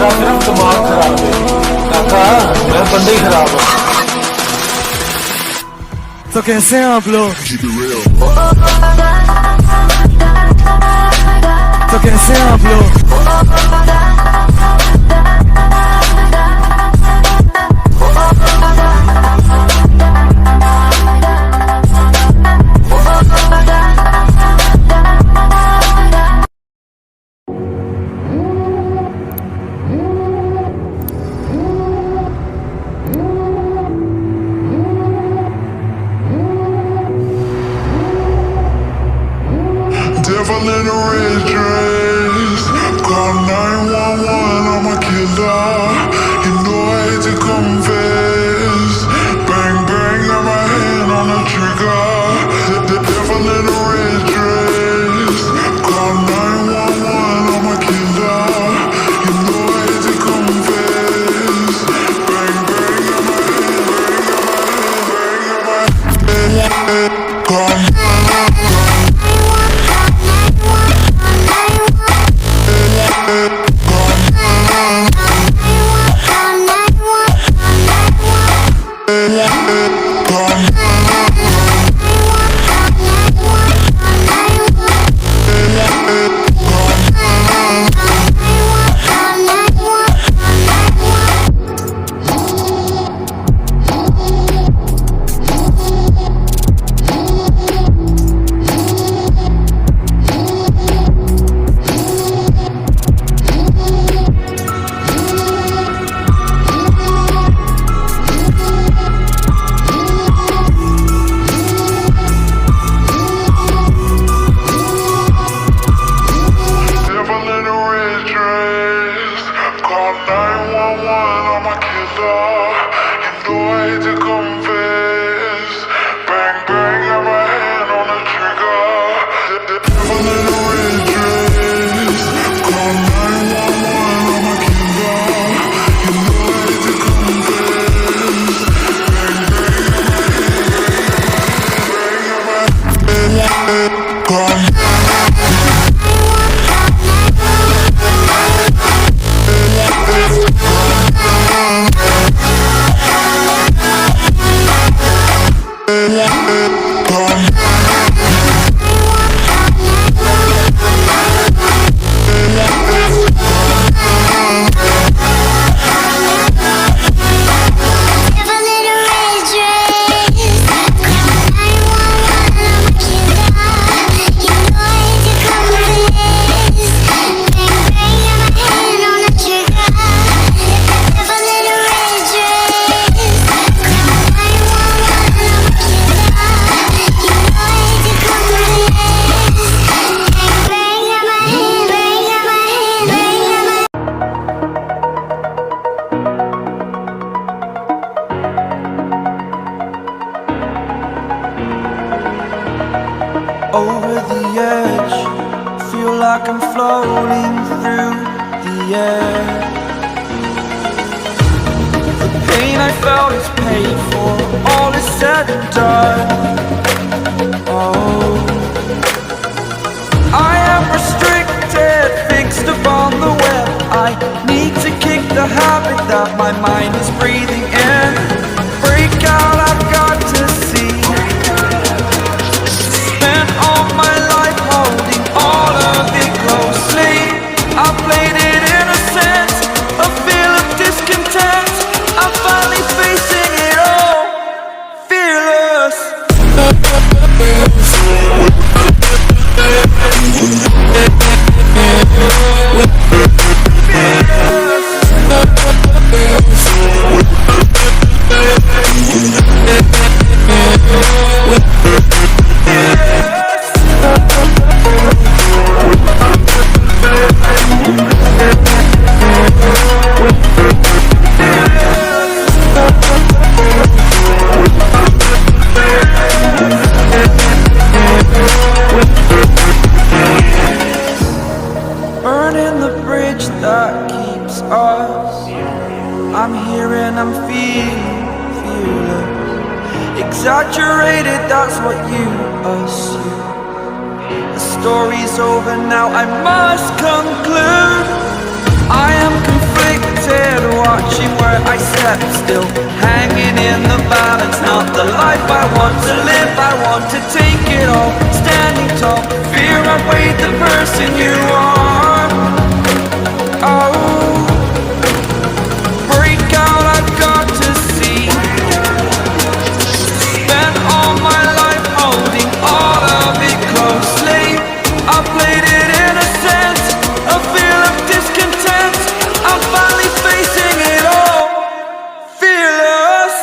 तेरा सिर्फ दिमाग खराब है काका, मैं बंदे ही खराब हूँ। तो कैसे हैं आप लोग? तो कैसे हैं आप लोग? Devil in a red dress, call 911, I'm a killer. You know I hate to confess. Bang bang, got my hand on the trigger. The devil in a red dress, call 911, I'm a killer. You know I hate to confess. Bang bang, got my hand, call. Over the edge, feel like I'm floating through the air. The pain I felt is paid for, all is said and done. Oh, I am restricted, fixed upon the web. I need to kick the habit that my mind is breathing in. Break out, I've got to see. Spent all my life holding all of it closely. I played it innocent, a feel of discontent. I'm finally facing it all, fearless. Burning the bridge that keeps us. I'm here and I'm feeling fearless. Exaggerated, that's what you assume. The story's over now, I must conclude. I am conflicted. bed, watching where I step still, hanging in the balance. Not the life I want to live, I want to take it all, standing tall. Fear outweighed the person you are. Oh, break out, I've got to see. Spent all my life holding all of it closely. I played it innocent, a feel of discontent. I'm finally facing it all, fearless.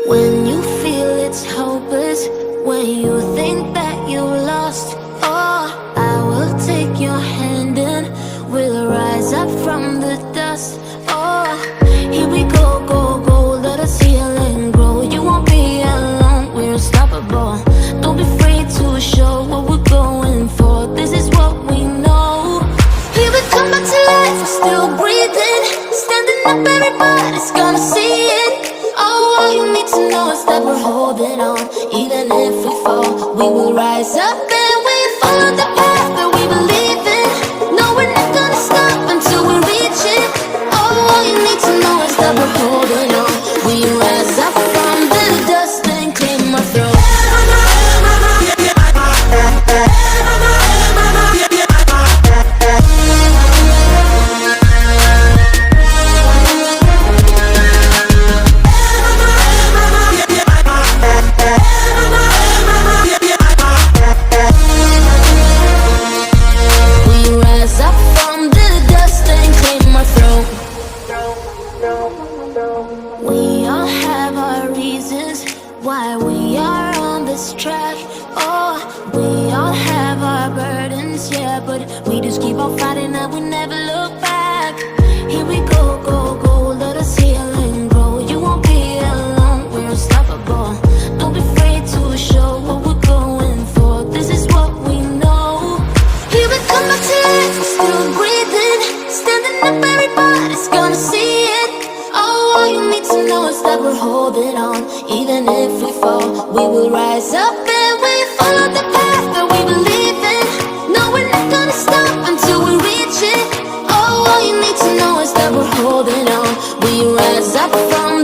When you feel it's hopeless, when you think that you lost, oh, I will take your hand and we'll rise up from the dust. Oh, here we go, go, go, let us heal and grow. You won't be alone, we're unstoppable. Don't be afraid to show what we're going for. This is what we know. Here we come back to life, we're still breathing, standing up, everybody's gonna see it. Oh, all you need to know is that we're holding on. Even if we fall, we will rise up and we follow the path that we believe in. No, we're not gonna stop until we reach it. Oh, all you need to know is that we're holding on. We rise up from the dust and clear my throat. We all have our reasons why we are on this track. Oh, we all have our burdens, yeah, but we just keep on fighting and we never look back. Here we go, go, go, let us heal and grow. You won't be alone, we're unstoppable. Don't be afraid to show what we're going for. This is what we know. Here we come back to life, we're still breathing, standing up, everybody's gonna see it. Oh, all you need to know is that we're holding on. Even if we fall, we will rise up and we follow the path that we believe in. No, we're not gonna stop until we reach it. Oh, all you need to know is that we're holding on. We rise up from